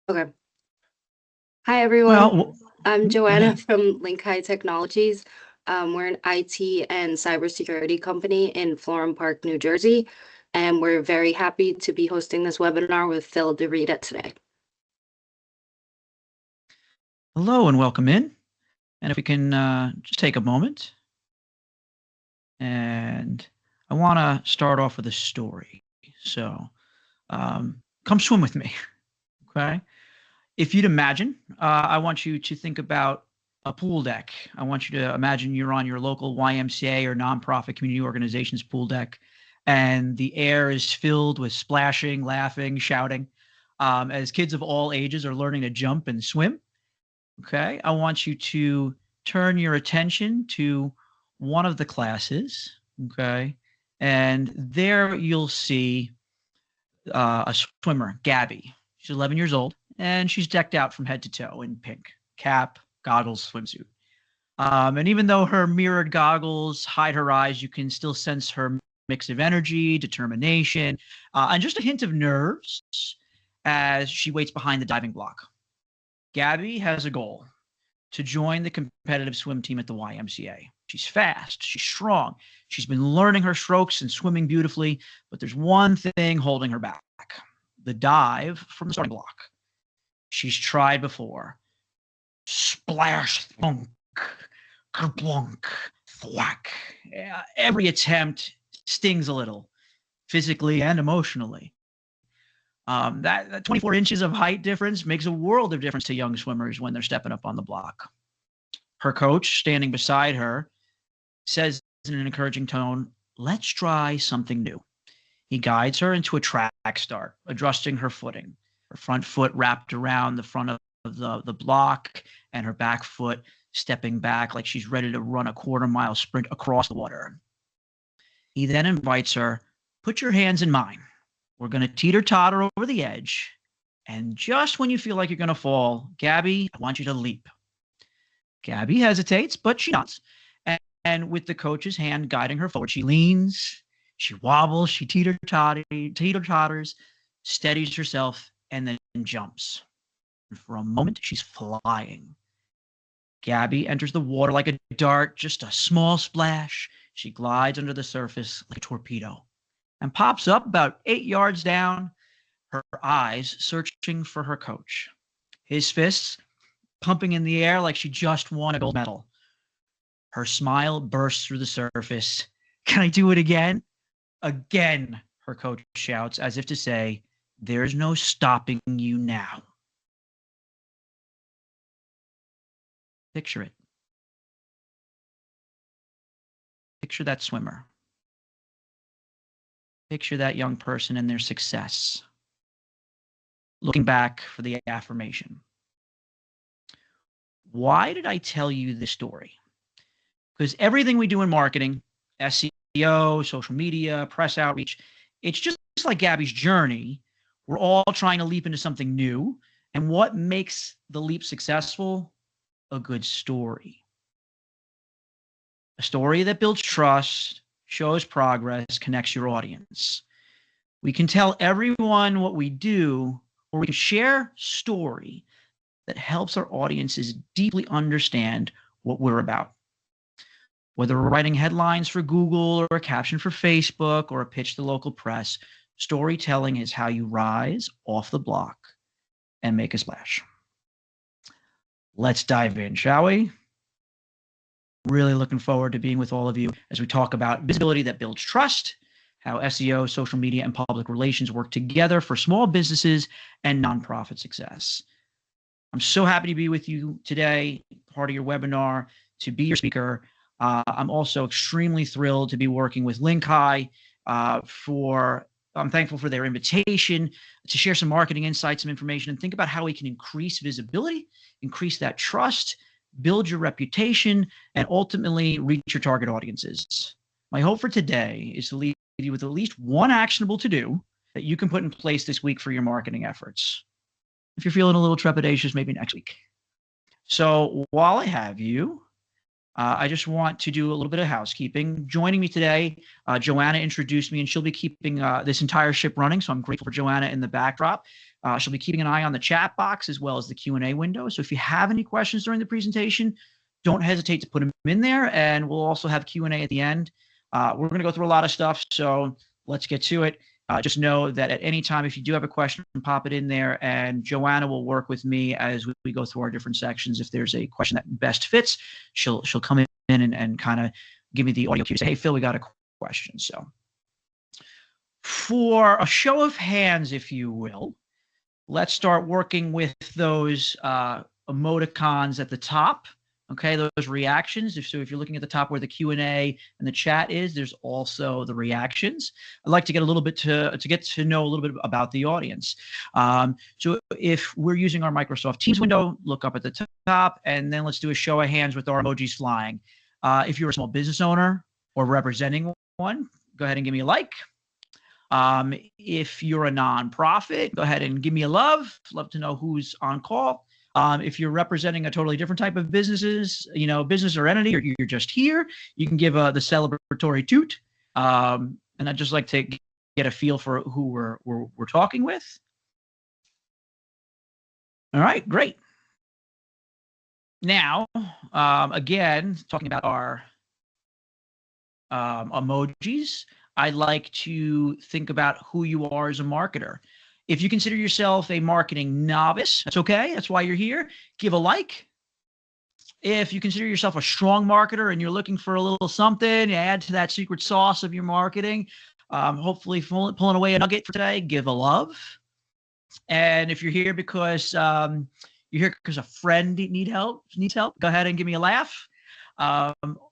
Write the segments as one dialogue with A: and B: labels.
A: Okay. Hi, everyone.
B: Well,
A: I'm
B: go
A: Joanna
B: ahead.
A: from Link High Technologies. We're an IT and cybersecurity company in Florham Park, New Jersey, and we're very happy to be hosting this webinar with Phil and Rita today.
B: Hello and welcome in. And if we can just take a moment, and I want to start off with a story. So come swim with me, okay? If you'd imagine, I want you to think about a pool deck. I want you to imagine you're on your local YMCA or nonprofit community organization's pool deck, and the air is filled with splashing, laughing, shouting, as kids of all ages are learning to jump and swim. Okay, I want you to turn your attention to one of the classes. Okay, and there you'll see a swimmer, Gabby. She's 11 years old, and she's decked out from head to toe in pink cap, goggles, swimsuit. And even though her mirrored goggles hide her eyes, you can still sense her mix of energy, determination, and just a hint of nerves as she waits behind the diving block. Gabby has a goal to join the competitive swim team at the YMCA. She's fast, she's strong, she's been learning her strokes and swimming beautifully, but there's one thing holding her back: the dive from the starting block. She's tried before. Splash, thunk, kerplunk, thwack. Every attempt stings a little, physically and emotionally. That 24 inches of height difference makes a world of difference to young swimmers when they're stepping up on the block. Her coach, standing beside her, says in an encouraging tone, "Let's try something new." He guides her into a track start, adjusting her footing. Her front foot wrapped around the front of the block, and her back foot stepping back like she's ready to run a quarter-mile sprint across the water. He then invites her, "Put your hands in mine. We're going to teeter-totter over the edge. And just when you feel like you're going to fall, Gabby, I want you to leap." Gabby hesitates, but she nods. And with the coach's hand guiding her forward, she leans, she wobbles, she teeter-totters, steadies herself, and then jumps. And for a moment, she's flying. Gabby enters the water like a dart, just a small splash. She glides under the surface like a torpedo and pops up about 8 yards down, her eyes searching for her coach. His fists pumping in the air like she just won a gold medal. Her smile bursts through the surface. "Can I do it again?" "Again," her coach shouts, as if to say, "There's no stopping you now." Picture it. Picture that swimmer. Picture that young person and their success. Looking back for the affirmation. Why did I tell you this story? Because everything we do in marketing, SEO, social media, press outreach, it's just like Gabby's journey. We're all trying to leap into something new. And what makes the leap successful? A good story. A story that builds trust, shows progress, connects your audience. We can tell everyone what we do, or we can share story that helps our audiences deeply understand what we're about. Whether we're writing headlines for Google or a caption for Facebook or a pitch to local press, storytelling is how you rise off the block and make a splash. Let's dive in, shall we? Really looking forward to being with all of you as we talk about visibility that builds trust, how SEO, social media, and public relations work together for small businesses and nonprofit success. I'm so happy to be with you today, part of your webinar, to be your speaker. I'm also extremely thrilled to be working with Link High I'm thankful for their invitation to share some marketing insights, some information, and think about how we can increase visibility, increase that trust, build your reputation, and ultimately reach your target audiences. My hope for today is to leave you with at least one actionable to-do that you can put in place this week for your marketing efforts. If you're feeling a little trepidatious, maybe next week. So while I have you, I just want to do a little bit of housekeeping. Joining me today, Joanna introduced me, and she'll be keeping this entire ship running. So I'm grateful for Joanna in the backdrop. She'll be keeping an eye on the chat box as well as the Q&A window. So if you have any questions during the presentation, don't hesitate to put them in there, and we'll also have Q&A at the end. We're going to go through a lot of stuff, so let's get to it. Just know that at any time, if you do have a question, pop it in there, and Joanna will work with me as we go through our different sections. If there's a question that best fits, she'll come in and kind of give me the audio cue. Say, hey, Phil, we got a question. So for a show of hands, if you will, let's start working with those emoticons at the top. Okay, those reactions. So if you're looking at the top where the Q&A and the chat is, there's also the reactions. I'd like to get a little bit to get to know a little bit about the audience. So if we're using our Microsoft Teams window, look up at the top, and then let's do a show of hands with our emojis flying. If you're a small business owner or representing one, go ahead and give me a like. If you're a nonprofit, go ahead and give me a love. Love to know who's on call. If you're representing a totally different type of business or entity, or you're just here, you can give the celebratory toot. And I'd just like to get a feel for who we're talking with. All right, great. Now, again, talking about our emojis, I'd like to think about who you are as a marketer. If you consider yourself a marketing novice, that's okay. That's why you're here. Give a like. If you consider yourself a strong marketer and you're looking for a little something to add to that secret sauce of your marketing, hopefully pulling away a nugget for today, give a love. And if you're here because a friend needs help, go ahead and give me a laugh.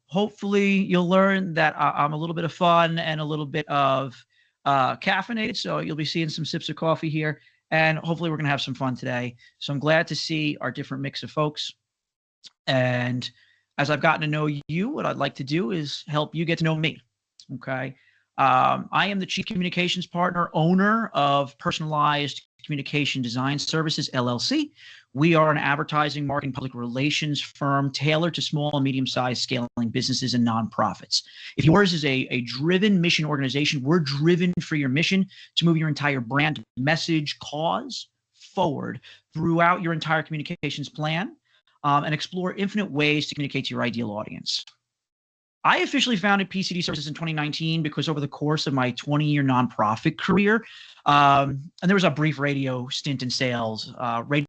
B: Hopefully you'll learn that I'm a little bit of fun and a little bit of caffeinated, so you'll be seeing some sips of coffee here, and hopefully we're going to have some fun today. So I'm glad to see our different mix of folks. And as I've gotten to know you, what I'd like to do is help you get to know me. Okay. I am the Chief Communications Partner, owner of Personalized Communication Design Services, LLC. We are an advertising, marketing, public relations firm tailored to small and medium-sized scaling businesses and nonprofits. If yours is a driven mission organization, we're driven for your mission to move your entire brand, message, cause forward throughout your entire communications plan, and explore infinite ways to communicate to your ideal audience. I officially founded PCD Services in 2019 because over the course of my 20-year nonprofit career, and there was a brief radio stint in sales, working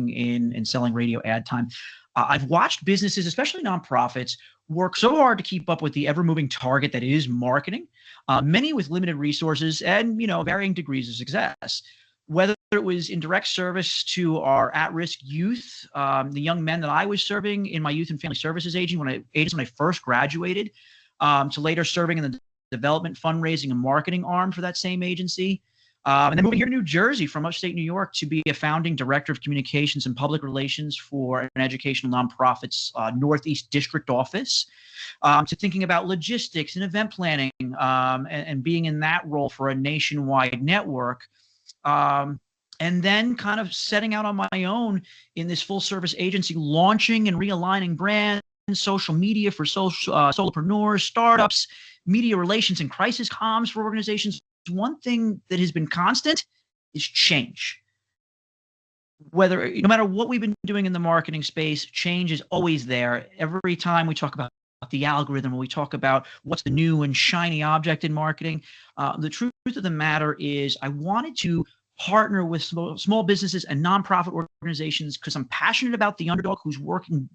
B: in and selling radio ad time. I've watched businesses, especially nonprofits, work so hard to keep up with the ever-moving target that is marketing, many with limited resources and, varying degrees of success. Whether it was in direct service to our at-risk youth, the young men that I was serving in my youth and family services agency when I first graduated, to later serving in the development, fundraising, and marketing arm for that same agency, and then moving here to New Jersey from upstate New York to be a founding director of communications and public relations for an educational nonprofit's Northeast District office, to thinking about logistics and event planning, and being in that role for a nationwide network. And then kind of setting out on my own in this full service agency, launching and realigning brands, social media for solopreneurs, startups, media relations and crisis comms for organizations. One thing that has been constant is change. No matter what we've been doing in the marketing space, change is always there. Every time we talk about the algorithm, when we talk about what's the new and shiny object in marketing, the truth of the matter is I wanted to partner with small businesses and nonprofit organizations because I'm passionate about the underdog who's working,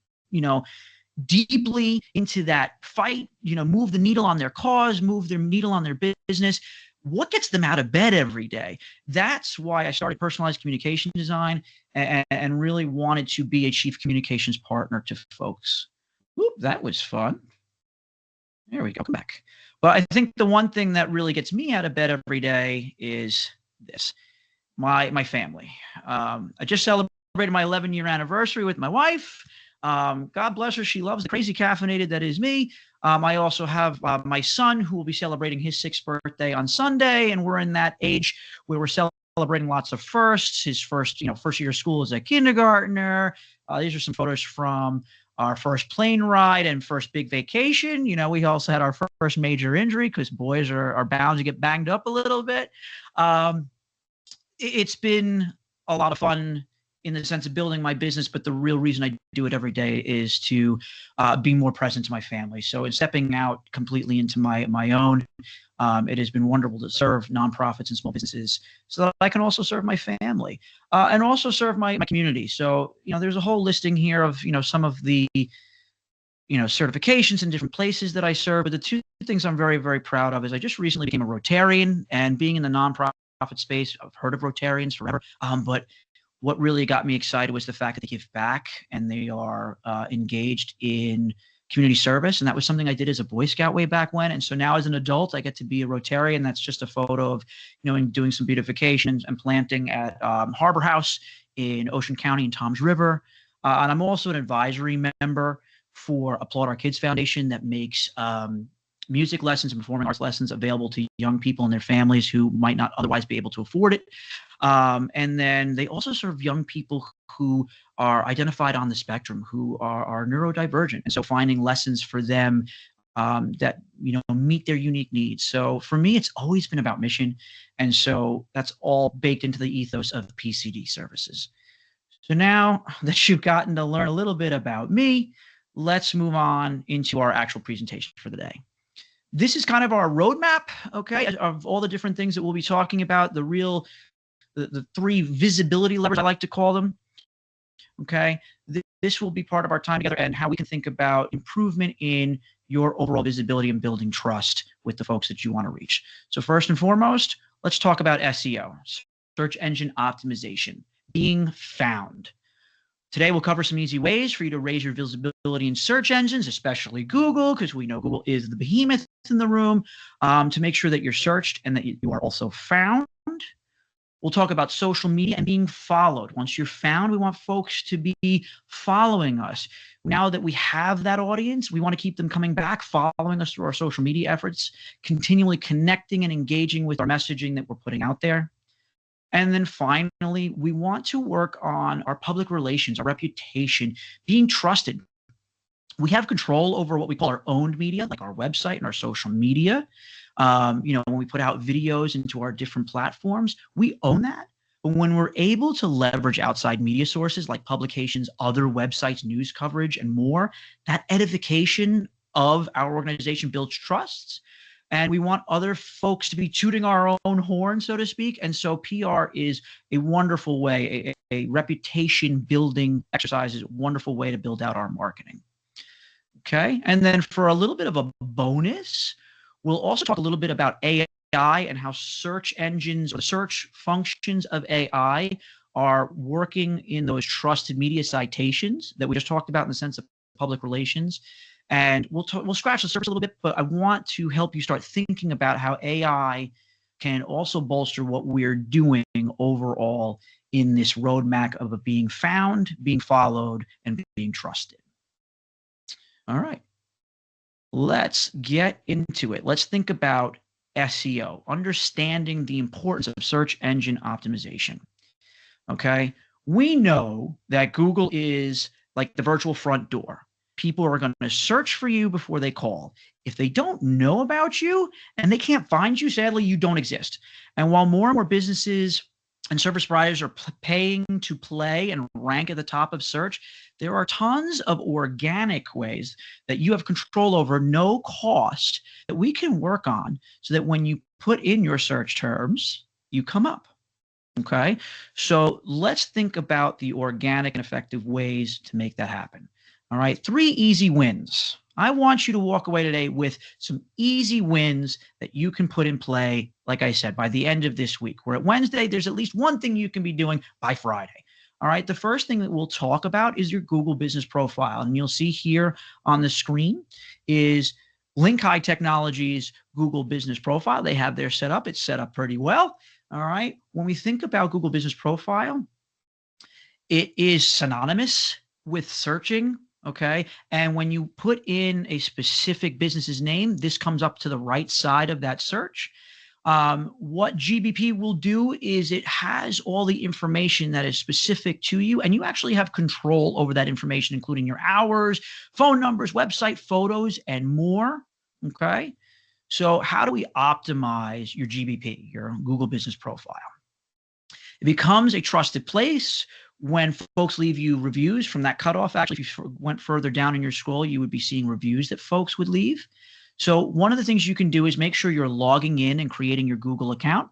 B: deeply into that fight, move the needle on their cause, move their needle on their business. What gets them out of bed every day? That's why I started Personalized Communication Design and really wanted to be a chief communications partner to folks. Oop, that was fun. There we go. Come back. But I think the one thing that really gets me out of bed every day is this. My family. I just celebrated my 11-year anniversary with my wife. God bless her. She loves the crazy caffeinated that is me. I also have my son who will be celebrating his 6th birthday on Sunday, and we're in that age where we're celebrating lots of firsts. His first year of school as a kindergartner. These are some photos from our first plane ride and first big vacation. We also had our first major injury because boys are bound to get banged up a little bit. It's been a lot of fun in the sense of building my business, but the real reason I do it every day is to be more present to my family. So in stepping out completely into my own, it has been wonderful to serve nonprofits and small businesses so that I can also serve my family and also serve my community. So, there's a whole listing here of, some of the, certifications in different places that I serve. But the two things I'm very, very proud of is I just recently became a Rotarian, and being in the nonprofit space, I've heard of Rotarians forever. But what really got me excited was the fact that they give back and they are engaged in community service. And that was something I did as a Boy Scout way back when. And so now as an adult, I get to be a Rotarian. That's just a photo of, doing some beautifications and planting at Harbor House in Ocean County and Toms River. And I'm also an advisory member for Applaud Our Kids Foundation that makes music lessons and performing arts lessons available to young people and their families who might not otherwise be able to afford it. And then they also serve young people who are identified on the spectrum, who are neurodivergent. And so finding lessons for them that, meet their unique needs. So for me, it's always been about mission. And so that's all baked into the ethos of PCD services. So now that you've gotten to learn a little bit about me, let's move on into our actual presentation for the day. This is kind of our roadmap, okay, of all the different things that we'll be talking about, the three visibility levers, I like to call them, okay? This will be part of our time together and how we can think about improvement in your overall visibility and building trust with the folks that you want to reach. So first and foremost, let's talk about SEO, search engine optimization, being found. Today, we'll cover some easy ways for you to raise your visibility in search engines, especially Google, because we know Google is the behemoth in the room, to make sure that you're searched and that you are also found. We'll talk about social media and being followed. Once you're found, we want folks to be following us. Now that we have that audience, we want to keep them coming back, following us through our social media efforts, continually connecting and engaging with our messaging that we're putting out there. And then finally, we want to work on our public relations, our reputation, being trusted. We have control over what we call our owned media, like our website and our social media. When we put out videos into our different platforms, we own that. But when we're able to leverage outside media sources like publications, other websites, news coverage, and more, that edification of our organization builds trusts. And we want other folks to be tooting our own horn, so to speak. And so PR is a wonderful way, a reputation building exercise is a wonderful way to build out our marketing. Okay. And then for a little bit of a bonus, we'll also talk a little bit about AI and how search engines or the search functions of AI are working in those trusted media citations that we just talked about in the sense of public relations. And we'll scratch the surface a little bit, but I want to help you start thinking about how AI can also bolster what we're doing overall in this roadmap of being found, being followed, and being trusted. All right, let's get into it. Let's think about SEO, understanding the importance of search engine optimization. Okay, we know that Google is like the virtual front door. People are going to search for you before they call. If they don't know about you and they can't find you, sadly, you don't exist. And while more and more businesses and service providers are paying to play and rank at the top of search, there are tons of organic ways that you have control over, no cost, that we can work on so that when you put in your search terms, you come up. Okay, so let's think about the organic and effective ways to make that happen. All right, 3 easy wins. I want you to walk away today with some easy wins that you can put in play, like I said, by the end of this week. We're at Wednesday. There's at least one thing you can be doing by Friday. All right, the first thing that we'll talk about is your Google Business Profile. And you'll see here on the screen is Link High Technologies Google Business Profile. They have their set up. It's set up pretty well. All right, when we think about Google Business Profile, it is synonymous with searching. Okay. And when you put in a specific business's name, this comes up to the right side of that search. What GBP will do is it has all the information that is specific to you, and you actually have control over that information, including your hours, phone numbers, website, photos, and more. Okay. So how do we optimize your GBP, your Google Business Profile? It becomes a trusted place when folks leave you reviews from that cutoff. Actually, if you went further down in your scroll, you would be seeing reviews that folks would leave. So one of the things you can do is make sure you're logging in and creating your Google account.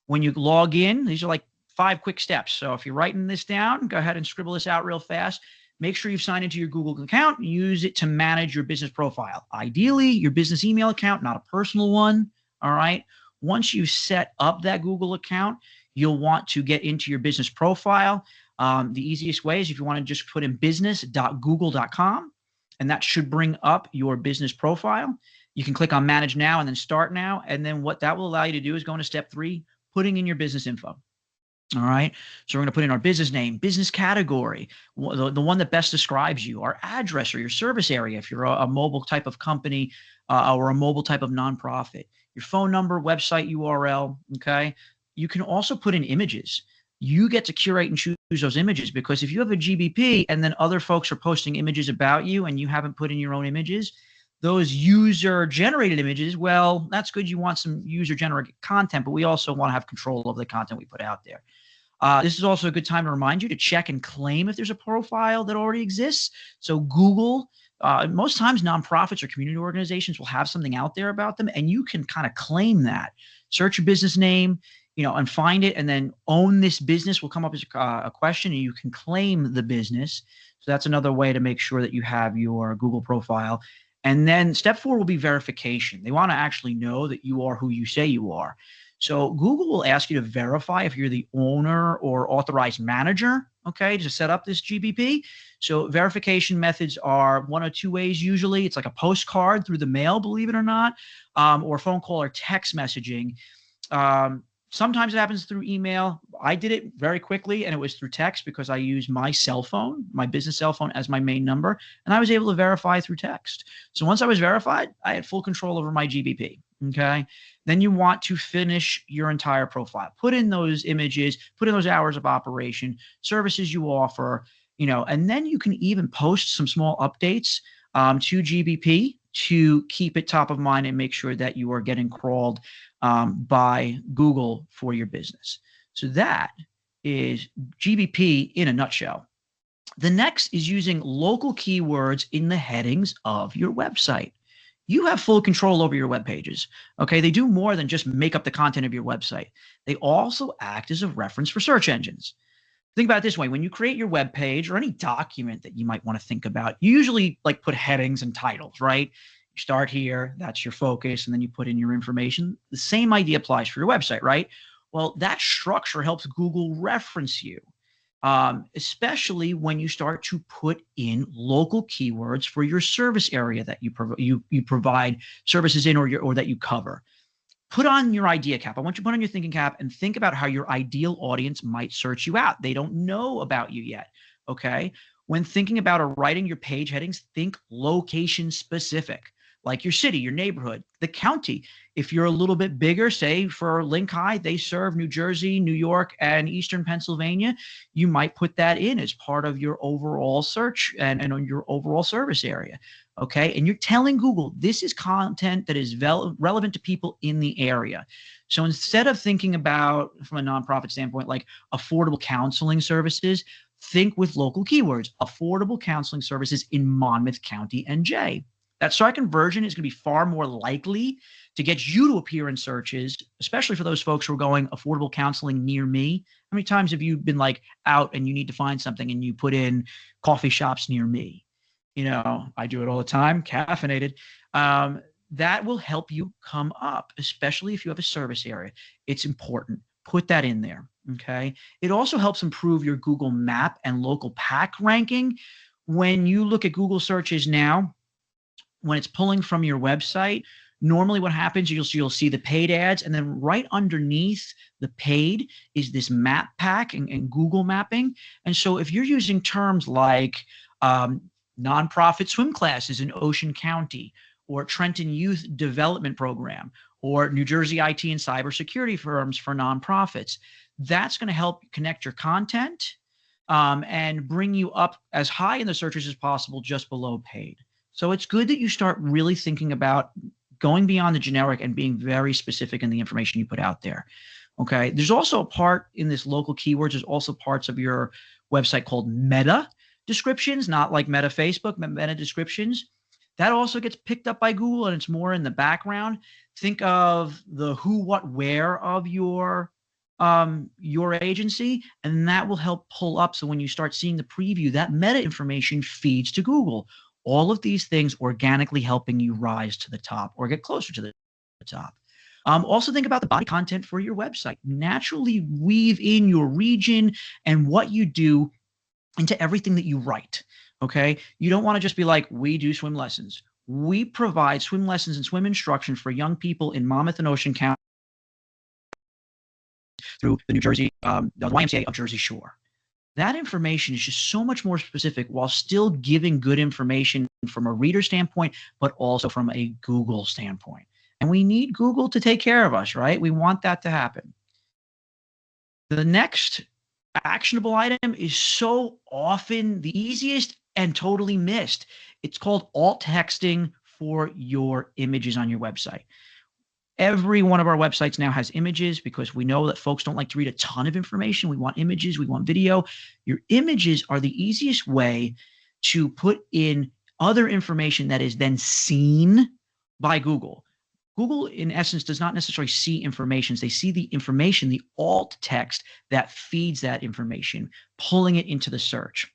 B: When you log in, these are like 5 quick steps. So if you're writing this down, go ahead and scribble this out real fast. Make sure you've signed into your Google account and use it to manage your business profile. Ideally, your business email account, not a personal one. All right. Once you've set up that Google account, you'll want to get into your business profile. The easiest way is if you want to just put in business.google.com, and that should bring up your business profile. You can click on Manage Now and then Start Now. And then what that will allow you to do is go into step 3, putting in your business info. All right. So we're going to put in our business name, business category, the one that best describes you, our address or your service area if you're a mobile type of company or a mobile type of nonprofit, your phone number, website URL. Okay. You can also put in images. You get to curate and choose those images, because if you have a GBP and then other folks are posting images about you and you haven't put in your own images, those user generated images, well, that's good. You want some user generated content, but we also want to have control of the content we put out there. This is also a good time to remind you to check and claim if there's a profile that already exists. So Google, most times nonprofits or community organizations will have something out there about them, and you can kind of claim that. Search your business name, and find it, and then own this business will come up as a question, and you can claim the business. So that's another way to make sure that you have your Google profile. And then step 4 will be verification. They want to actually know that you are who you say you are. So Google will ask you to verify if you're the owner or authorized manager, okay, to set up this GBP. So verification methods are one of 2 ways usually. It's like a postcard through the mail, believe it or not, or phone call or text messaging. Sometimes it happens through email. I did it very quickly, and it was through text because I used my cell phone, my business cell phone, as my main number, and I was able to verify through text. So once I was verified, I had full control over my GBP, okay? Then you want to finish your entire profile. Put in those images, put in those hours of operation, services you offer, and then you can even post some small updates to GBP to keep it top of mind and make sure that you are getting crawled by Google for your business. So that is GBP in a nutshell. The next is using local keywords in the headings of your website. You have full control over your web pages. Okay, they do more than just make up the content of your website. They also act as a reference for search engines. Think about it this way. When you create your web page or any document that you might want to think about, you usually put headings and titles, right? You start here, that's your focus, and then you put in your information. The same idea applies for your website, right? Well, that structure helps Google reference you, especially when you start to put in local keywords for your service area that you provide services in or that you cover. Put on your idea cap. I want you to put on your thinking cap and think about how your ideal audience might search you out. They don't know about you yet, okay? When thinking about or writing your page headings, think location specific, like your city, your neighborhood, the county. If you're a little bit bigger, say for Link High, they serve New Jersey, New York, and Eastern Pennsylvania, you might put that in as part of your overall search and on your overall service area. Okay. And you're telling Google, this is content that is relevant to people in the area. So instead of thinking about, from a nonprofit standpoint, like affordable counseling services, think with local keywords, affordable counseling services in Monmouth County, NJ. That start conversion is going to be far more likely to get you to appear in searches, especially for those folks who are going affordable counseling near me. How many times have you been out and you need to find something and you put in coffee shops near me? I do it all the time, caffeinated. That will help you come up, especially if you have a service area. It's important. Put that in there, okay? It also helps improve your Google Map and local pack ranking. When you look at Google searches now, when it's pulling from your website, normally what happens, you'll see the paid ads, and then right underneath the paid is this map pack and Google mapping. And so if you're using terms like nonprofit swim classes in Ocean County, or Trenton Youth Development Program, or New Jersey IT and cybersecurity firms for nonprofits, that's going to help connect your content and bring you up as high in the searches as possible, just below paid. So it's good that you start really thinking about going beyond the generic and being very specific in the information you put out there. Okay. There's also a part in this local keywords. There's also parts of your website called meta descriptions, not like meta Facebook, but meta descriptions. That also gets picked up by Google and it's more in the background. Think of the who, what, where of your agency, and that will help pull up. So when you start seeing the preview, that meta information feeds to Google. All of these things organically helping you rise to the top or get closer to the top. Also think about the body content for your website. Naturally weave in your region and what you do into everything that you write. Okay. You don't want to just be like, we do swim lessons. We provide swim lessons and swim instruction for young people in Monmouth and Ocean County through the New Jersey, the YMCA of Jersey Shore. That information is just so much more specific while still giving good information from a reader standpoint, but also from a Google standpoint. And we need Google to take care of us, right? We want that to happen. The next actionable item is so often the easiest and totally missed. It's called alt texting for your images on your website. Every one of our websites now has images because we know that folks don't like to read a ton of information. We want images, we want video. Your images are the easiest way to put in other information that is then seen by Google. Google, in essence, does not necessarily see information. They see the information, the alt text that feeds that information, pulling it into the search.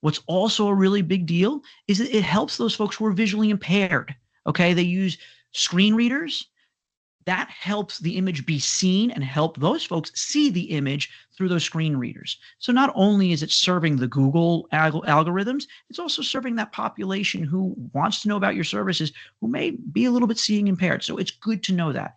B: What's also a really big deal is that it helps those folks who are visually impaired. Okay, they use screen readers. That helps the image be seen and help those folks see the image through those screen readers. So not only is it serving the Google algorithms, it's also serving that population who wants to know about your services, who may be a little bit seeing impaired. So it's good to know that.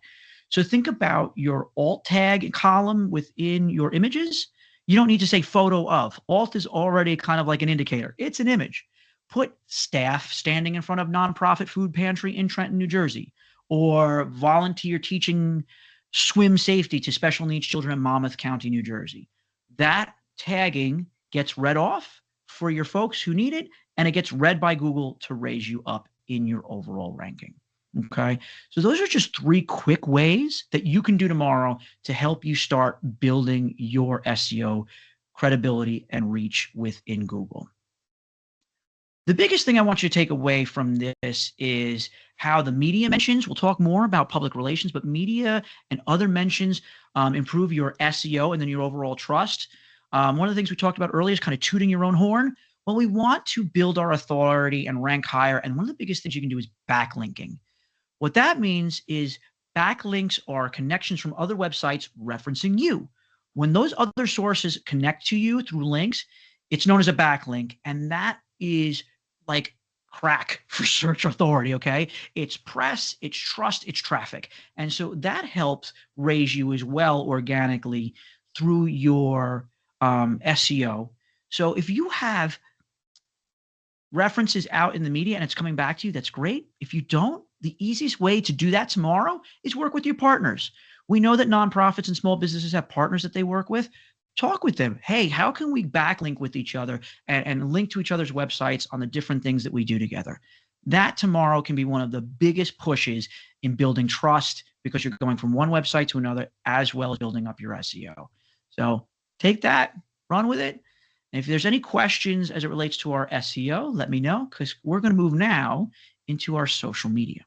B: So think about your alt tag column within your images. You don't need to say photo of. Alt is already kind of like an indicator. It's an image. Put staff standing in front of nonprofit food pantry in Trenton, New Jersey, or volunteer teaching swim safety to special needs children in Monmouth County, New Jersey. That tagging gets read off for your folks who need it, and it gets read by Google to raise you up in your overall ranking. Okay. So those are just 3 quick ways that you can do tomorrow to help you start building your SEO credibility and reach within Google. The biggest thing I want you to take away from this is how the media mentions, we'll talk more about public relations, but media and other mentions improve your SEO and then your overall trust. One of the things we talked about earlier is kind of tooting your own horn. Well, we want to build our authority and rank higher. And one of the biggest things you can do is backlinking. What that means is backlinks are connections from other websites referencing you. When those other sources connect to you through links, it's known as a backlink. And that is like crack for search authority. Okay. It's press, it's trust, it's traffic. And so that helps raise you as well organically through your SEO. So if you have references out in the media and it's coming back to you, that's great. If you don't, the easiest way to do that tomorrow is work with your partners. We know that nonprofits and small businesses have partners that they work with. Talk with them. Hey, how can we backlink with each other and link to each other's websites on the different things that we do together? That tomorrow can be one of the biggest pushes in building trust because you're going from one website to another, as well as building up your SEO. So take that, run with it. And if there's any questions as it relates to our SEO, let me know, because we're going to move now into our social media.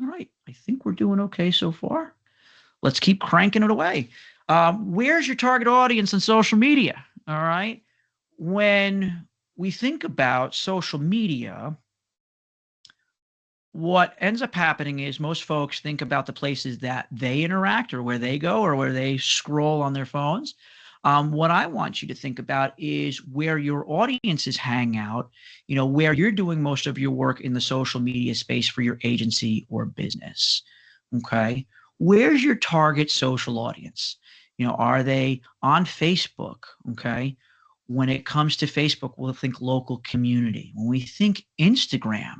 B: All right. I think we're doing okay so far. Let's keep cranking it away. Where's your target audience on social media? All right. When we think about social media, what ends up happening is most folks think about the places that they interact or where they go or where they scroll on their phones. What I want you to think about is where your audiences hang out, where you're doing most of your work in the social media space for your agency or business. Okay. Where's your target social audience? Are they on Facebook? Okay. When it comes to Facebook, we'll think local community. When we think Instagram,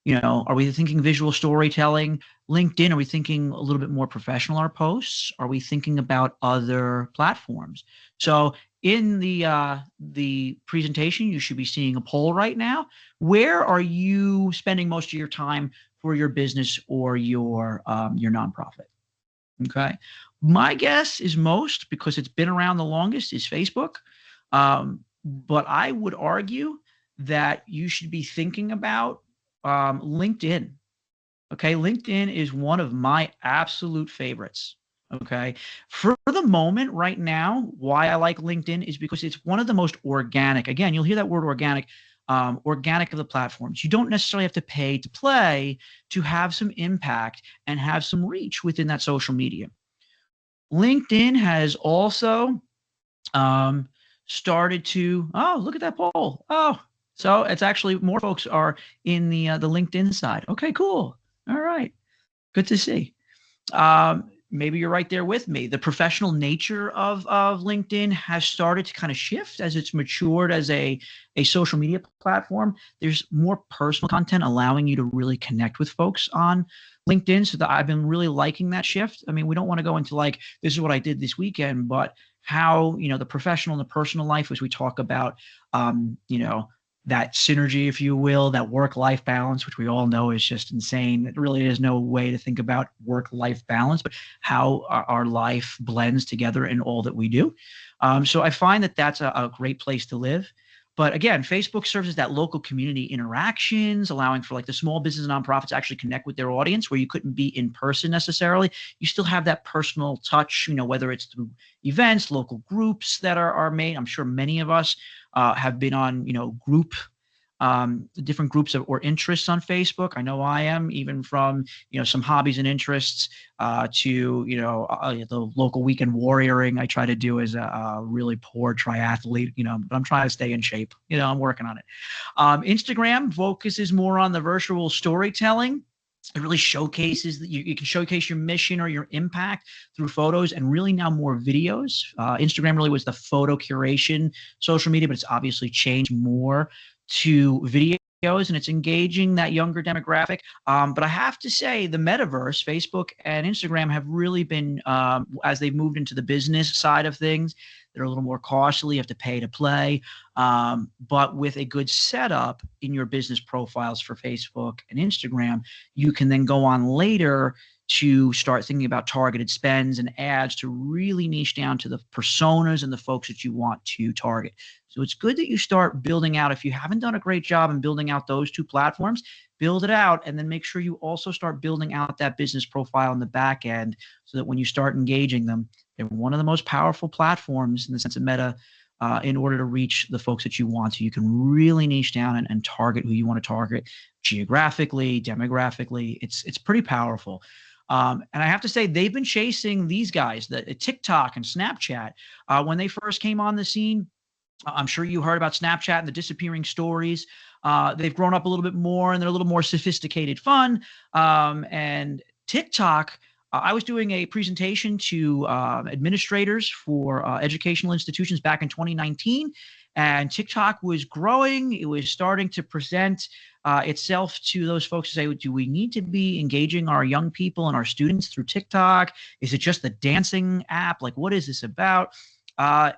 B: are we thinking visual storytelling? LinkedIn, are we thinking a little bit more professional, our posts? Are we thinking about other platforms? So in the presentation, you should be seeing a poll right now. Where are you spending most of your time for your business or your nonprofit. Okay. My guess is most, because it's been around the longest, is Facebook. But I would argue that you should be thinking about LinkedIn. Okay. LinkedIn is one of my absolute favorites. Okay. For the moment right now, why I like LinkedIn is because it's one of the most organic. Again, you'll hear that word organic. Organic of the platforms. You don't necessarily have to pay to play to have some impact and have some reach within that social media. LinkedIn has also um, started to, oh, look at that poll. Oh, so it's actually more folks are in the LinkedIn side. Okay, cool. All right. Good to see. Maybe you're right there with me. The professional nature of LinkedIn has started to kind of shift as it's matured as a social media platform. There's more personal content allowing you to really connect with folks on LinkedIn. So that I've been really liking that shift. I mean, we don't want to go into like, this is what I did this weekend, but how, the professional and the personal life, as we talk about, you know, that synergy, if you will, that work-life balance, which we all know is just insane. It really is no way to think about work-life balance, but how our life blends together in all that we do. So I find that that's a great place to live. But again, Facebook serves as that local community interactions, allowing for like the small business and nonprofits to actually connect with their audience where you couldn't be in person necessarily. You still have that personal touch, whether it's through events, local groups that are made. I'm sure many of us have been on, different groups or interests on Facebook. I know I am, even from, some hobbies and interests to, the local weekend warrioring I try to do as a really poor triathlete, but I'm trying to stay in shape. I'm working on it. Instagram focuses more on the virtual storytelling. It really showcases that you can showcase your mission or your impact through photos and really now more videos. Instagram really was the photo curation social media, but it's obviously changed more to videos and it's engaging that younger demographic. But I have to say the metaverse, Facebook and Instagram have really been, as they've moved into the business side of things, they're a little more costly. You have to pay to play. But with a good setup in your business profiles for Facebook and Instagram, you can then go on later to start thinking about targeted spends and ads to really niche down to the personas and the folks that you want to target. So it's good that you start building out. If you haven't done a great job in building out those two platforms, build it out and then make sure you also start building out that business profile in the back end so that when you start engaging them, they're one of the most powerful platforms in the sense of meta in order to reach the folks that you want. So you can really niche down and target who you want to target geographically, demographically. It's pretty powerful. And I have to say, they've been chasing these guys, the TikTok and Snapchat, when they first came on the scene. I'm sure you heard about Snapchat and the disappearing stories. They've grown up a little bit more and they're a little more sophisticated fun. And TikTok, I was doing a presentation to administrators for educational institutions back in 2019, and TikTok was growing. It was starting to present itself to those folks to say, do we need to be engaging our young people and our students through TikTok? Is it just a dancing app? Like, what is this about? I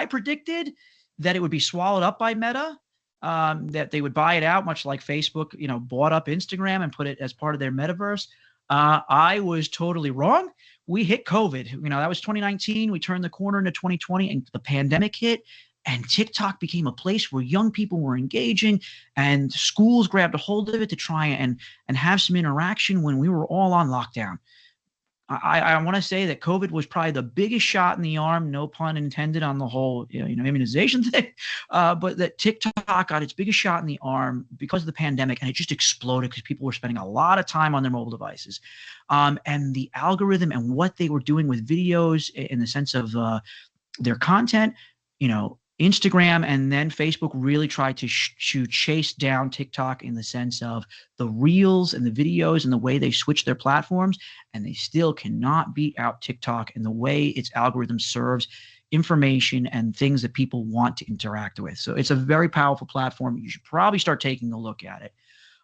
B: predicted that it would be swallowed up by Meta, that they would buy it out, much like Facebook, bought up Instagram and put it as part of their metaverse. I was totally wrong. We hit COVID. That was 2019. We turned the corner into 2020 and the pandemic hit. And TikTok became a place where young people were engaging and schools grabbed a hold of it to try and have some interaction when we were all on lockdown. I want to say that COVID was probably the biggest shot in the arm, no pun intended, on the whole immunization thing, but that TikTok got its biggest shot in the arm because of the pandemic, and it just exploded because people were spending a lot of time on their mobile devices. And the algorithm and what they were doing with videos in the sense of their content, Instagram and then Facebook really tried to chase down TikTok in the sense of the reels and the videos and the way they switch their platforms, and they still cannot beat out TikTok in the way its algorithm serves information and things that people want to interact with. So it's a very powerful platform. You should probably start taking a look at it.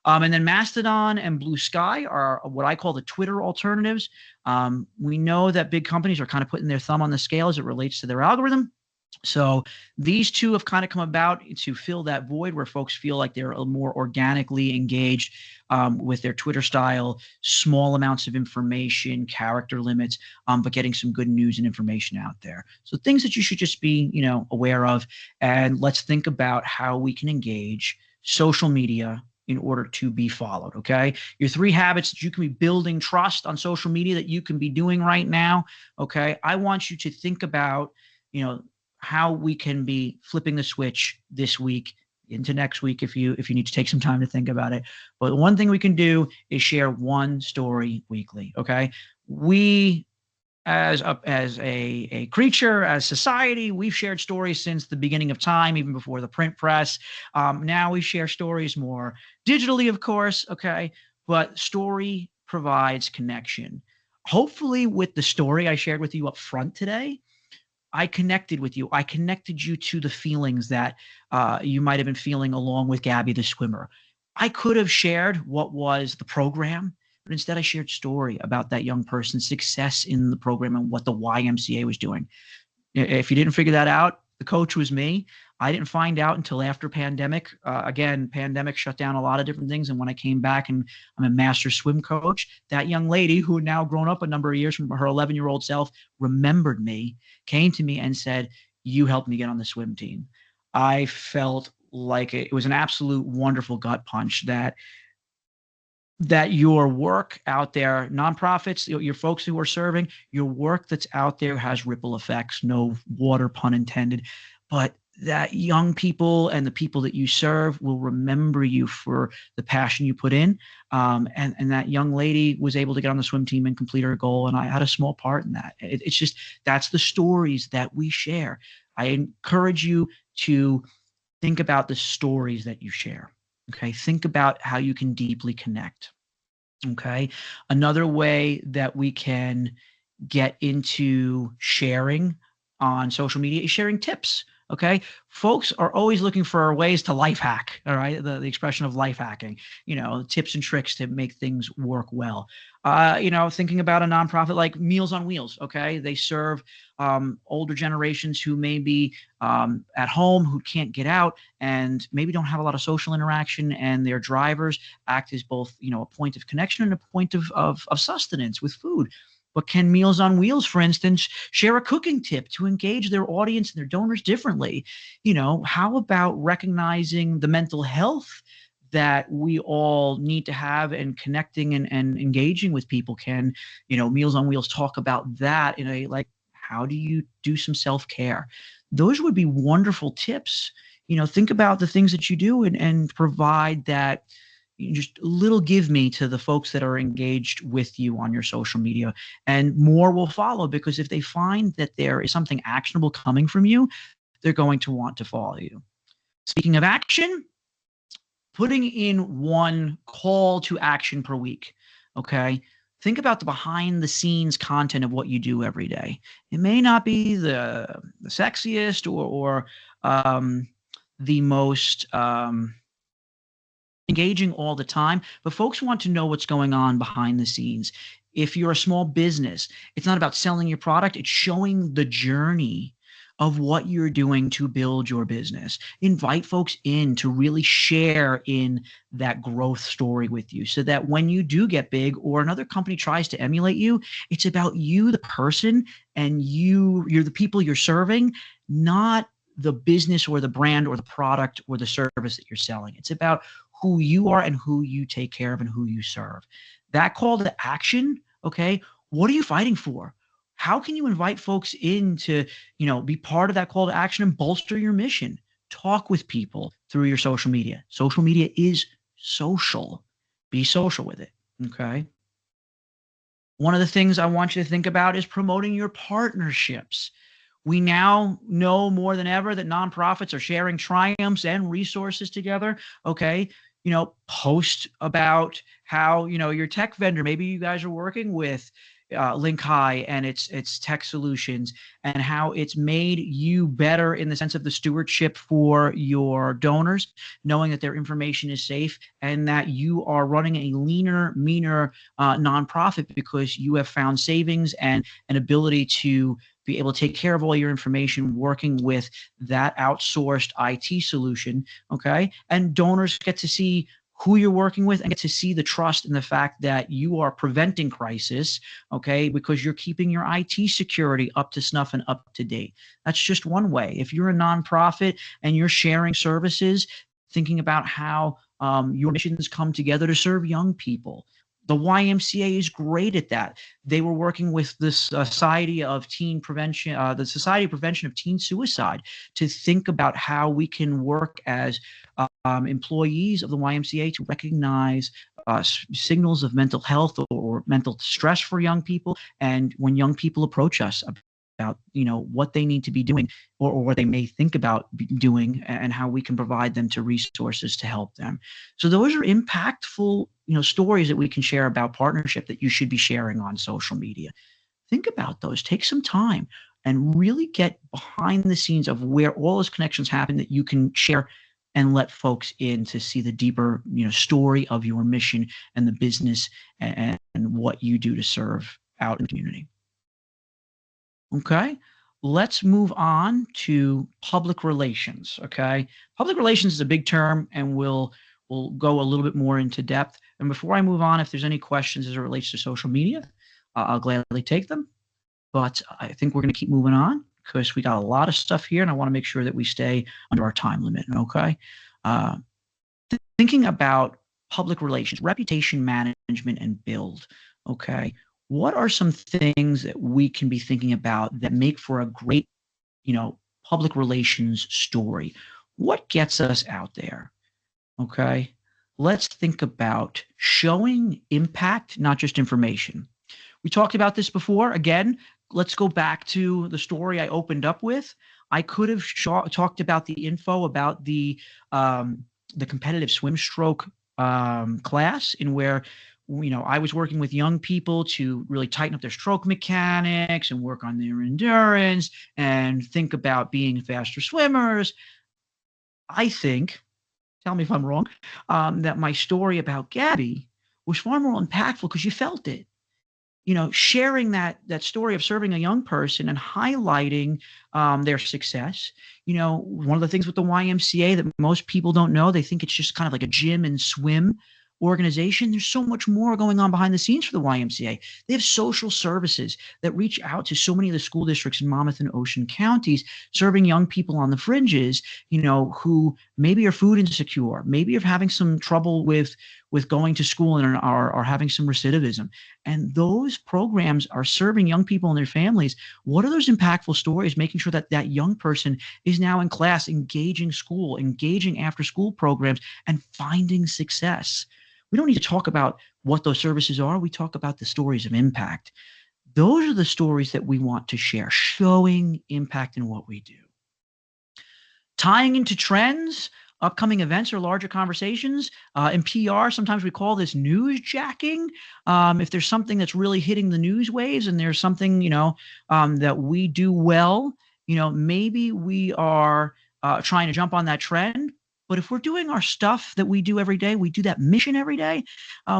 B: And then Mastodon and Blue Sky are what I call the Twitter alternatives. We know that big companies are kind of putting their thumb on the scale as it relates to their algorithm. So these two have kind of come about to fill that void where folks feel like they're more organically engaged with their Twitter style, small amounts of information, character limits, but getting some good news and information out there. So things that you should just be, aware of. And let's think about how we can engage social media in order to be followed. Okay. Your 3 habits that you can be building trust on social media that you can be doing right now. Okay. I want you to think about, how we can be flipping the switch this week into next week if you need to take some time to think about it. But the one thing we can do is share one story weekly. Okay. We as a creature, as society, we've shared stories since the beginning of time, even before the print press. Now we share stories more digitally, of course. Okay. But story provides connection. Hopefully, with the story I shared with you up front today, I connected with you. I connected you to the feelings that you might have been feeling along with Gabby the swimmer. I could have shared what was the program, but instead I shared story about that young person's success in the program and what the YMCA was doing. If you didn't figure that out, the coach was me. I didn't find out until after pandemic. Again, pandemic shut down a lot of different things. And when I came back and I'm a master swim coach, that young lady who had now grown up a number of years from her 11-year-old self remembered me, came to me and said, "You helped me get on the swim team." I felt like it was an absolute wonderful gut punch that your work out there, nonprofits, your folks who are serving, your work that's out there has ripple effects, no water pun intended, but that young people and the people that you serve will remember you for the passion you put in. And that young lady was able to get on the swim team and complete her goal. And I had a small part in that. It's just, that's the stories that we share. I encourage you to think about the stories that you share. Okay. Think about how you can deeply connect. Okay. Another way that we can get into sharing on social media is sharing tips. Okay. Folks are always looking for ways to life hack. All right. The expression of life hacking, tips and tricks to make things work well. Thinking about a nonprofit like Meals on Wheels. Okay. They serve older generations who may be at home, who can't get out and maybe don't have a lot of social interaction, and their drivers act as both, a point of connection and a point of sustenance with food. But can Meals on Wheels, for instance, share a cooking tip to engage their audience and their donors differently? How about recognizing the mental health that we all need to have and connecting and engaging with people? Can, Meals on Wheels talk about that in a, like, how do you do some self-care? Those would be wonderful tips. Think about the things that you do and provide that just a little give me to the folks that are engaged with you on your social media, and more will follow, because if they find that there is something actionable coming from you, they're going to want to follow you. Speaking of action, putting in one call to action per week. Okay. Think about the behind the scenes content of what you do every day. It may not be the sexiest or the most engaging all the time, but folks want to know what's going on behind the scenes. If you're a small business, it's not about selling your product, it's showing the journey of what you're doing to build your business. Invite folks in to really share in that growth story with you, so that when you do get big or another company tries to emulate you, it's about you, the person, and you're the people you're serving, not the business or the brand or the product or the service that you're selling. It's about who you are and who you take care of and who you serve. That call to action, okay, what are you fighting for? How can you invite folks in to, be part of that call to action and bolster your mission? Talk with people through your social media. Social media is social. Be social with it, okay? One of the things I want you to think about is promoting your partnerships. We now know more than ever that nonprofits are sharing triumphs and resources together. Okay. Post about how, your tech vendor, maybe you guys are working with Link High and its tech solutions, and how it's made you better in the sense of the stewardship for your donors, knowing that their information is safe and that you are running a leaner, meaner nonprofit because you have found savings and an ability to be able to take care of all your information, working with that outsourced IT solution. Okay. And donors get to see who you're working with and get to see the trust in the fact that you are preventing crisis, okay, because you're keeping your IT security up to snuff and up to date. That's just one way. If you're a nonprofit and you're sharing services, thinking about how your missions come together to serve young people. The YMCA is great at that. They were working with the Society of Teen Prevention, the Society of Prevention of Teen Suicide, to think about how we can work as employees of the YMCA to recognize signals of mental health or mental stress for young people, and when young people approach us about what they need to be doing or what they may think about doing, and how we can provide them to resources to help them. So those are impactful stories that we can share about partnership that you should be sharing on social media. Think about those. Take some time and really get behind the scenes of where all those connections happen that you can share and let folks in to see the deeper story of your mission and the business and what you do to serve out in the community. Okay, let's move on to public relations. Okay, public relations is a big term, and we'll go a little bit more into depth. And before I move on, if there's any questions as it relates to social media, I'll gladly take them. But I think we're going to keep moving on because we got a lot of stuff here, and I want to make sure that we stay under our time limit. Okay, thinking about public relations, reputation management, and build. Okay, what are some things that we can be thinking about that make for a great, public relations story? What gets us out there? Okay, let's think about showing impact, not just information. We talked about this before. Again, let's go back to the story I opened up with. I could have talked about the info about the competitive swim stroke class, in where I was working with young people to really tighten up their stroke mechanics and work on their endurance and think about being faster swimmers. I think, tell me if I'm wrong, that my story about Gabby was far more impactful because you felt it. Sharing that story of serving a young person and highlighting their success. One of the things with the YMCA that most people don't know, they think it's just kind of like a gym and swim organization. There's so much more going on behind the scenes for the YMCA. They have social services that reach out to so many of the school districts in Monmouth and Ocean counties, serving young people on the fringes, who maybe are food insecure, maybe are having some trouble with going to school and are having some recidivism. And those programs are serving young people and their families. What are those impactful stories, making sure that that young person is now in class, engaging school, engaging after school programs, and finding success? We don't need to talk about what those services are. We talk about the stories of impact. Those are the stories that we want to share, showing impact in what we do. Tying into trends, upcoming events, or larger conversations. In PR, sometimes we call this news jacking. If there's something that's really hitting the news waves and there's something, that we do well, maybe we are trying to jump on that trend. But if we're doing our stuff that we do every day, we do that mission every day,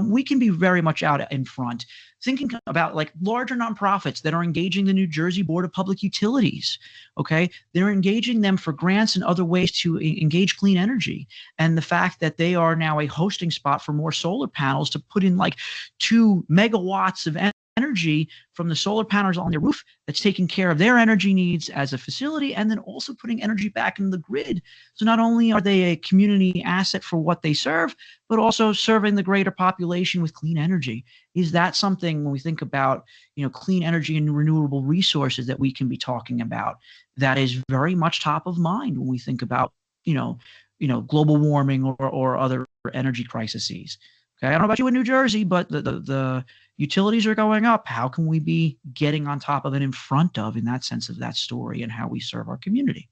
B: we can be very much out in front. Thinking about like larger nonprofits that are engaging the New Jersey Board of Public Utilities, okay? They're engaging them for grants and other ways to engage clean energy. And the fact that they are now a hosting spot for more solar panels to put in like 2 megawatts of energy from the solar panels on their roof, that's taking care of their energy needs as a facility, and then also putting energy back in the grid. So not only are they a community asset for what they serve, but also serving the greater population with clean energy. Is that something, when we think about, clean energy and renewable resources, that we can be talking about, that is very much top of mind when we think about, global warming or other energy crises? Okay, I don't know about you in New Jersey, but the utilities are going up. How can we be getting on top of and in front of, in that sense, of that story and how we serve our community?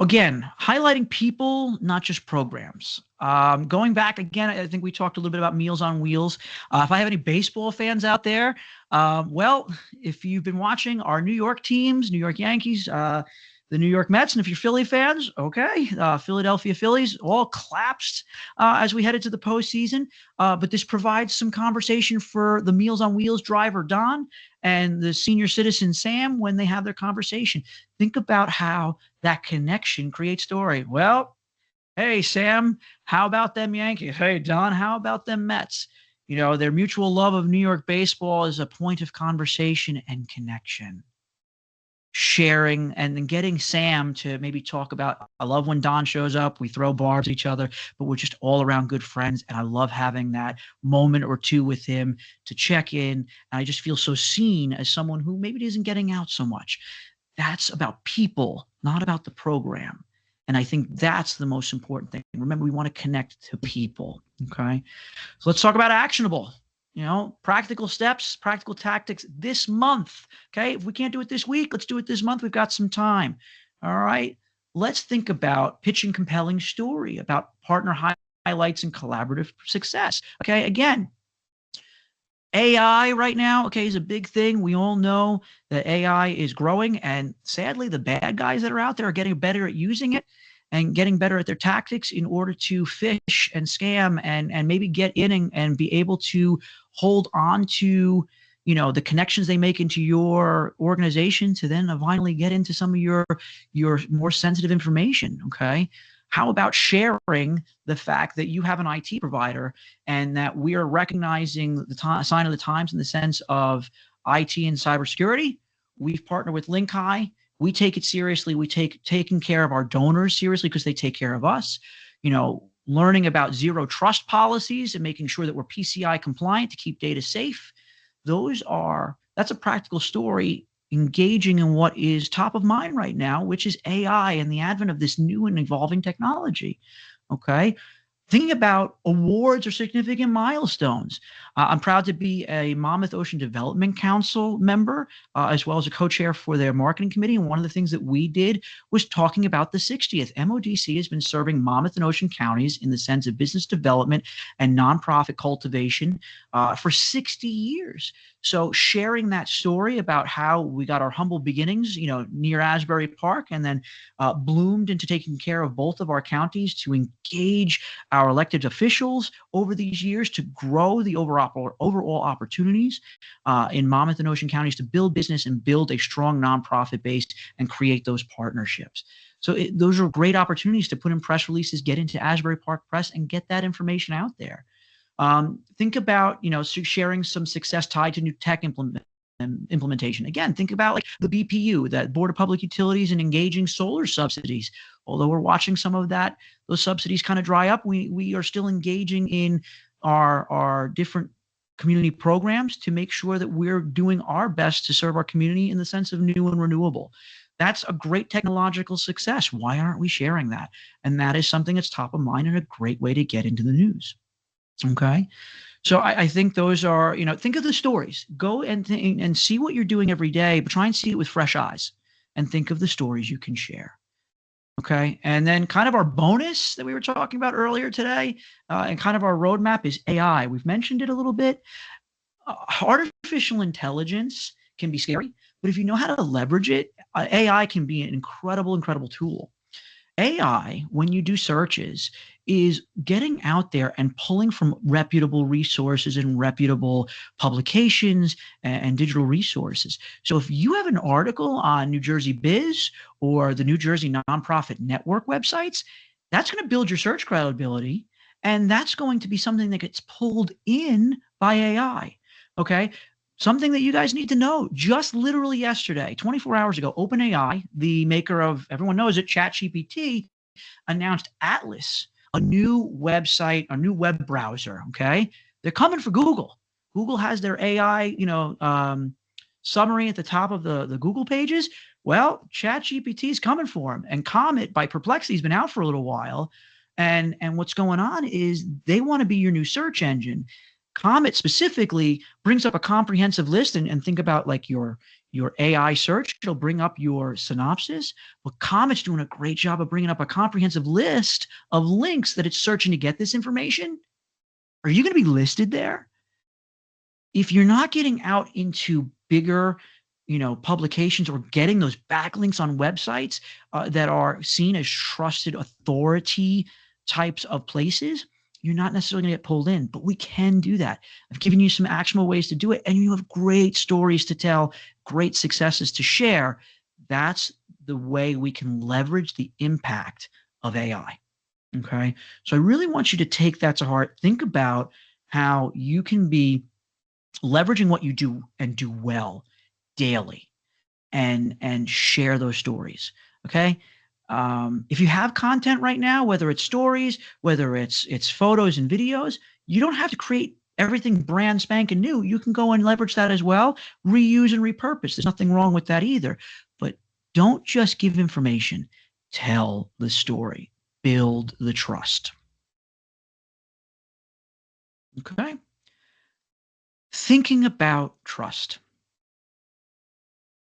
B: Again, highlighting people, not just programs. Going back again, I think we talked a little bit about Meals on Wheels. If I have any baseball fans out there, well, if you've been watching our New York teams, New York Yankees, the New York Mets, and if you're Philly fans, okay, Philadelphia Phillies, all collapsed as we headed to the postseason. But this provides some conversation for the Meals on Wheels driver, Don, and the senior citizen Sam when they have their conversation. Think about how that connection creates story. Well, hey, Sam, how about them Yankees? Hey, Don, how about them Mets? Their mutual love of New York baseball is a point of conversation and connection. Sharing and then getting Sam to maybe talk about, I love when Don shows up, we throw barbs at each other, but we're just all around good friends. And I love having that moment or two with him to check in. And I just feel so seen as someone who maybe isn't getting out so much. That's about people, not about the program. And I think that's the most important thing. Remember, we want to connect to people. Okay. So let's talk about actionable, practical steps, practical tactics this month. Okay. If we can't do it this week, let's do it this month. We've got some time. All right. Let's think about pitching compelling story about partner highlights and collaborative success. Okay. Again, AI right now, okay, is a big thing. We all know that AI is growing, and sadly, the bad guys that are out there are getting better at using it and getting better at their tactics in order to fish and scam and maybe get in and be able to hold on to the connections they make into your organization to then finally get into some of your more sensitive information. Okay. How about sharing the fact that you have an IT provider and that we are recognizing the sign of the times in the sense of IT and cybersecurity? We've partnered with LinkHigh. We take it seriously. We taking care of our donors seriously because they take care of us. Learning about zero trust policies and making sure that we're PCI compliant to keep data safe. That's a practical story engaging in what is top of mind right now, which is AI and the advent of this new and evolving technology. Okay. Thinking about awards or significant milestones. I'm proud to be a Monmouth Ocean Development Council member, as well as a co-chair for their marketing committee. And one of the things that we did was talking about the 60th. MODC has been serving Monmouth and Ocean counties in the sense of business development and nonprofit cultivation for 60 years. So sharing that story about how we got our humble beginnings, near Asbury Park, and then bloomed into taking care of both of our counties to engage our elected officials over these years to grow the overall opportunities in Monmouth and Ocean counties to build business and build a strong nonprofit base and create those partnerships. So those are great opportunities to put in press releases, get into Asbury Park Press, and get that information out there. Think about, sharing some success tied to new tech implementation. Again, think about like the BPU, that Board of Public Utilities, and engaging solar subsidies. Although we're watching some of those subsidies kind of dry up, we are still engaging in our different community programs to make sure that we're doing our best to serve our community in the sense of new and renewable. That's a great technological success. Why aren't we sharing that? And that is something that's top of mind and a great way to get into the news. Okay. So I think those are, think of the stories. Go and see what you're doing every day, but try and see it with fresh eyes and think of the stories you can share. Okay. And then kind of our bonus that we were talking about earlier today and kind of our roadmap is AI. We've mentioned it a little bit. Artificial intelligence can be scary, but if you know how to leverage it, AI can be an incredible tool. AI, when you do searches, is getting out there and pulling from reputable resources and reputable publications and digital resources. So if you have an article on New Jersey Biz or the New Jersey Nonprofit Network websites, that's going to build your search credibility. And that's going to be something that gets pulled in by AI. Okay. Something that you guys need to know, just literally yesterday, 24 hours ago, OpenAI, the maker of, everyone knows it, ChatGPT, announced Atlas, a new website, a new web browser, okay? They're coming for Google. Google has their AI, summary at the top of the Google pages. Well, ChatGPT is coming for them. And Comet by Perplexity has been out for a little while. And what's going on is they want to be your new search engine. Comet specifically brings up a comprehensive list and think about like your AI search. It'll bring up your synopsis. But Comet's doing a great job of bringing up a comprehensive list of links that it's searching to get this information. Are you going to be listed there? If you're not getting out into bigger, publications or getting those backlinks on websites that are seen as trusted authority types of places, you're not necessarily going to get pulled in, but we can do that. I've given you some actionable ways to do it, and you have great stories to tell, great successes to share. That's the way we can leverage the impact of AI. Okay. So I really want you to take that to heart. Think about how you can be leveraging what you do and do well daily and share those stories. Okay. If you have content right now, whether it's stories, whether it's photos and videos, you don't have to create everything brand spanking new. You can go and leverage that as well, reuse and repurpose. There's nothing wrong with that either. But don't just give information. Tell the story. Build the trust. Okay. Thinking about trust.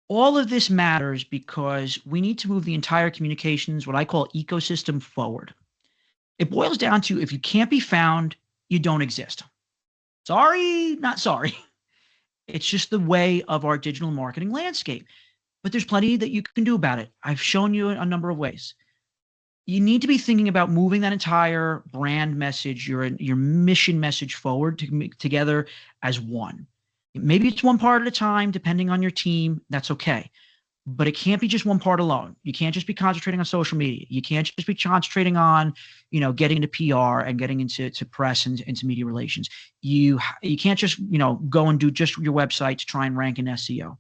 B: All of this matters because we need to move the entire communications, what I call ecosystem, forward. It boils down to if you can't be found, you don't exist. Sorry, not sorry. It's just the way of our digital marketing landscape. But there's plenty that you can do about it. I've shown you a number of ways. You need to be thinking about moving that entire brand message, your mission message forward together as one. Maybe it's one part at a time, depending on your team. That's okay. But it can't be just one part alone. You can't just be concentrating on social media. You can't just be concentrating on, getting into PR and getting into press and into media relations. You can't just, go and do just your website to try and rank in SEO.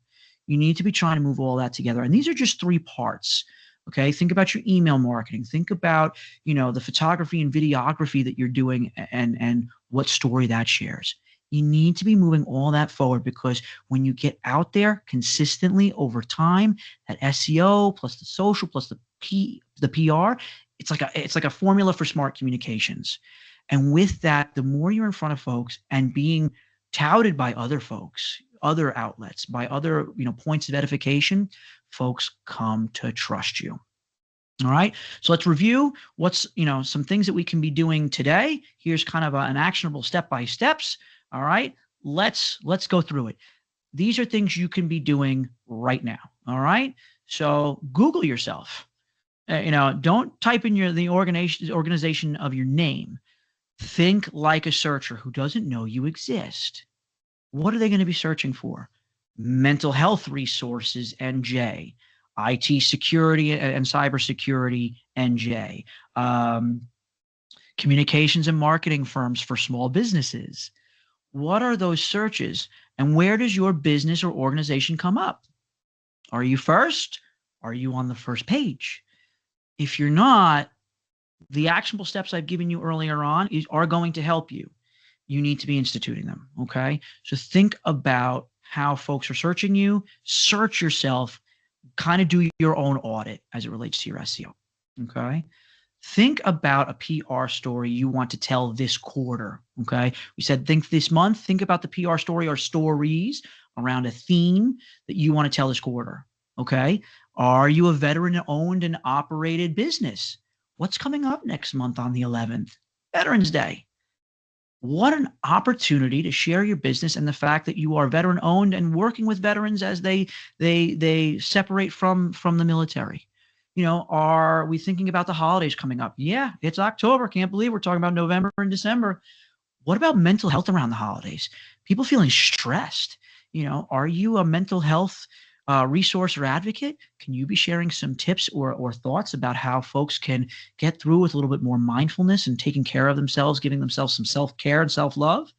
B: You need to be trying to move all that together. And these are just three parts. Okay. Think about your email marketing. Think about, the photography and videography that you're doing and what story that shares. You need to be moving all that forward because when you get out there consistently over time, that SEO plus the social plus the PR, it's like a formula for smart communications. And with that, the more you're in front of folks and being touted by other folks, other outlets, by other, points of edification, folks come to trust you. All right. So let's review what's, some things that we can be doing today. Here's kind of an actionable step-by-steps. All right. Let's go through it. These are things you can be doing right now. All right. So Google yourself. Don't type in the organization of your name. Think like a searcher who doesn't know you exist. What are they going to be searching for? Mental health resources, NJ. IT security and cybersecurity, NJ. Communications and marketing firms for small businesses. What are those searches? And where does your business or organization come up? Are you first? Are you on the first page? If you're not, the actionable steps I've given you earlier on are going to help you. You need to be instituting them. Okay. So think about how folks are searching you, search yourself, kind of do your own audit as it relates to your SEO. Okay. Think about a PR story you want to tell this quarter. Okay. We said think this month, think about the PR story or stories around a theme that you want to tell this quarter. Okay. Are you a veteran owned and operated business? What's coming up next month on the 11th? Veterans Day. What an opportunity to share your business and the fact that you are veteran owned and working with veterans as they separate from the military. Are we thinking about the holidays coming up? Yeah, it's October. Can't believe we're talking about November and December. What about mental health around the holidays? People feeling stressed. Are you a mental health resource or advocate? Can you be sharing some tips or thoughts about how folks can get through with a little bit more mindfulness and taking care of themselves, giving themselves some self-care and self-love?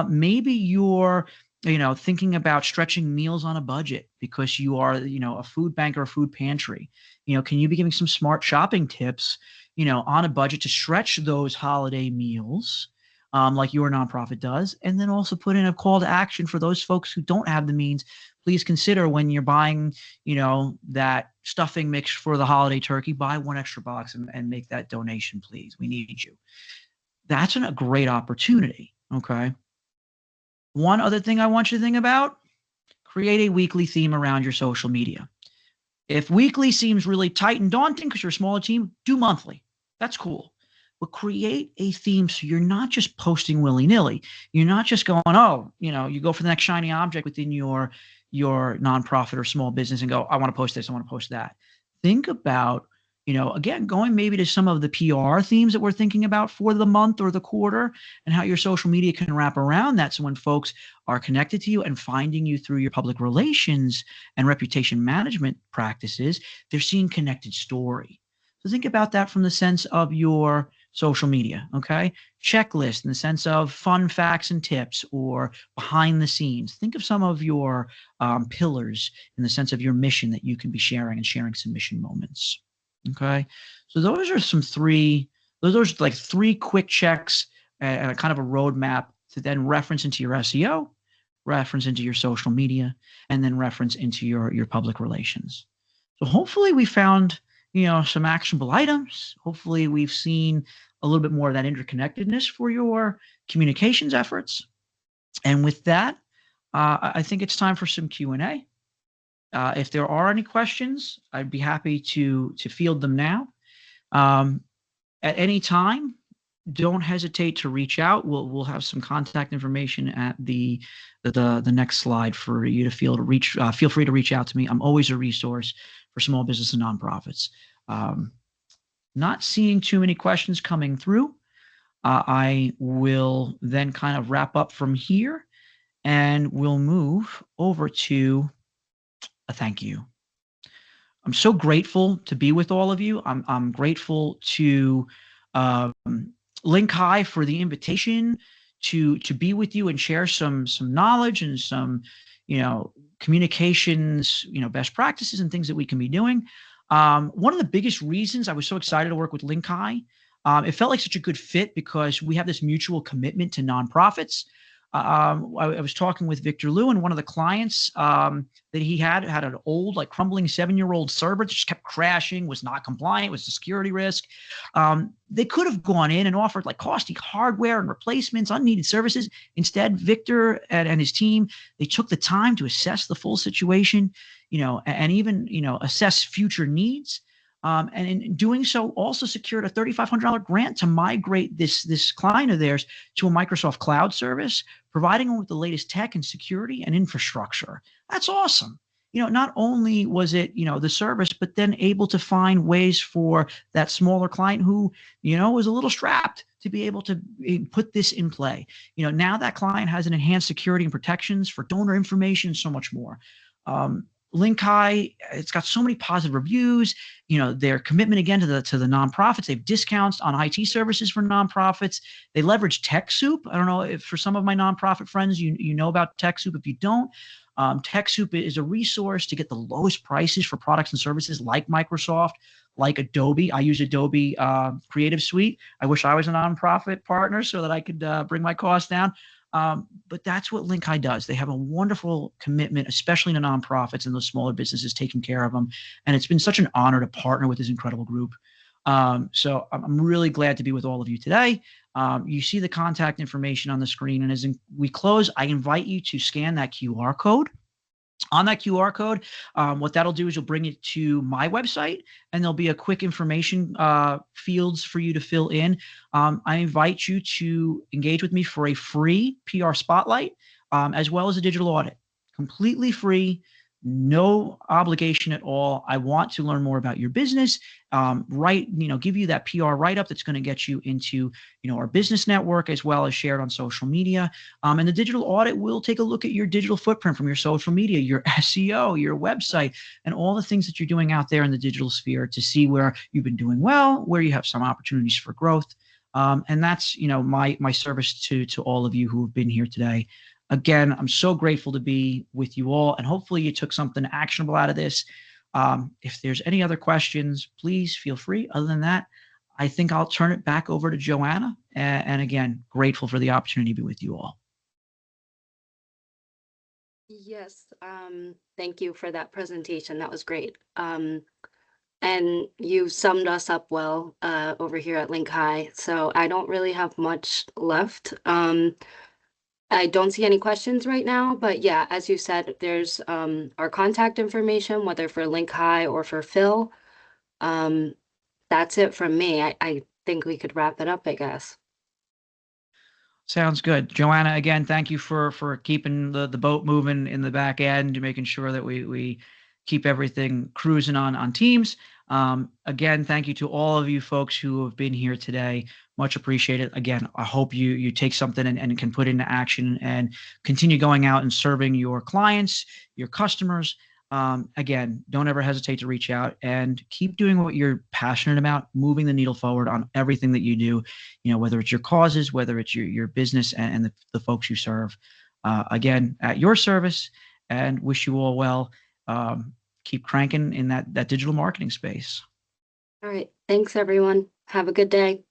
B: Maybe you're thinking about stretching meals on a budget because you are, a food bank or a food pantry. Can you be giving some smart shopping tips, on a budget to stretch those holiday meals, like your nonprofit does, and then also put in a call to action for those folks who don't have the means. Please consider when you're buying, that stuffing mix for the holiday turkey, buy one extra box and make that donation, please. We need you. That's a great opportunity. Okay. One other thing I want you to think about, create a weekly theme around your social media. If weekly seems really tight and daunting because you're a smaller team, do monthly. That's cool. But create a theme so you're not just posting willy-nilly. You're not just going, you go for the next shiny object within your nonprofit or small business and go, I want to post this, I want to post that. Think about, Again, going maybe to some of the PR themes that we're thinking about for the month or the quarter, and how your social media can wrap around that. So when folks are connected to you and finding you through your public relations and reputation management practices, they're seeing connected story. So think about that from the sense of your social media, okay? Checklist in the sense of fun facts and tips or behind the scenes. Think of some of your pillars in the sense of your mission that you can be sharing, and sharing some mission moments. Okay. So those are those are like three quick checks and a kind of a roadmap to then reference into your SEO, reference into your social media, and then reference into your public relations. So hopefully we found, some actionable items. Hopefully we've seen a little bit more of that interconnectedness for your communications efforts. And with that, I think it's time for some Q&A. If there are any questions, I'd be happy to field them now. At any time, don't hesitate to reach out. We'll have some contact information at the next slide for you to feel free to reach out to me. I'm always a resource for small business and nonprofits. Not seeing too many questions coming through. I will then kind of wrap up from here, and we'll move over to a thank you. I'm so grateful to be with all of you. I'm grateful to Link High for the invitation to be with you and share some knowledge and some communications best practices and things that we can be doing. One of the biggest reasons I was so excited to work with Link High, it felt like such a good fit because we have this mutual commitment to nonprofits. I was talking with Victor Liu, and one of the clients that he had an old, like crumbling 7-year-old server that just kept crashing, was not compliant, was a security risk. They could have gone in and offered like costly hardware and replacements, unneeded services. Instead, Victor and his team, they took the time to assess the full situation, and even, assess future needs. And in doing so, also secured a $3,500 grant to migrate this client of theirs to a Microsoft cloud service, providing them with the latest tech and security and infrastructure. That's awesome. Not only was it, the service, but then able to find ways for that smaller client who, was a little strapped to be able to put this in play. Now that client has an enhanced security and protections for donor information, so much more. Link High, it's got so many positive reviews. Their commitment again to the nonprofits. They have discounts on IT services for nonprofits. They leverage TechSoup. I don't know if for some of my nonprofit friends, you know about TechSoup. If you don't, TechSoup is a resource to get the lowest prices for products and services like Microsoft, like Adobe. I use Adobe Creative Suite. I wish I was a nonprofit partner so that I could bring my costs down. But that's what Link High does. They have a wonderful commitment, especially to nonprofits and those smaller businesses, taking care of them. And it's been such an honor to partner with this incredible group. So I'm really glad to be with all of you today. You see the contact information on the screen. And as we close, I invite you to scan that QR code. On that QR code, what that'll do is you'll bring it to my website, and there'll be a quick information fields for you to fill in. I invite you to engage with me for a free PR spotlight, as well as a digital audit. Completely free, no obligation at all. I want to learn more about your business, give you that PR write-up that's going to get you into, our business network, as well as shared on social media. And the digital audit will take a look at your digital footprint from your social media, your SEO, your website, and all the things that you're doing out there in the digital sphere to see where you've been doing well, where you have some opportunities for growth. And that's, my service to all of you who have been here today. Again, I'm so grateful to be with you all, and hopefully you took something actionable out of this. If there's any other questions, please feel free. Other than that, I think I'll turn it back over to Joanna. And again, grateful for the opportunity to be with you all.
A: Yes, thank you for that presentation. That was great. And you summed us up well over here at Link High. So I don't really have much left. I don't see any questions right now, but yeah, as you said, there's our contact information, whether for Link High or for Phil. That's it from me. I think we could wrap it up, I guess.
B: Sounds good. Joanna, again, thank you for keeping the boat moving in the back end, making sure that we keep everything cruising on Teams. Again, thank you to all of you folks who have been here today. Much appreciated. Again, I hope you take something and can put into action and continue going out and serving your clients, your customers. Again, don't ever hesitate to reach out and keep doing what you're passionate about, moving the needle forward on everything that you do, whether it's your causes, whether it's your business and the folks you serve. Again, at your service, and wish you all well. Keep cranking in that digital marketing space.
A: All right. Thanks, everyone. Have a good day.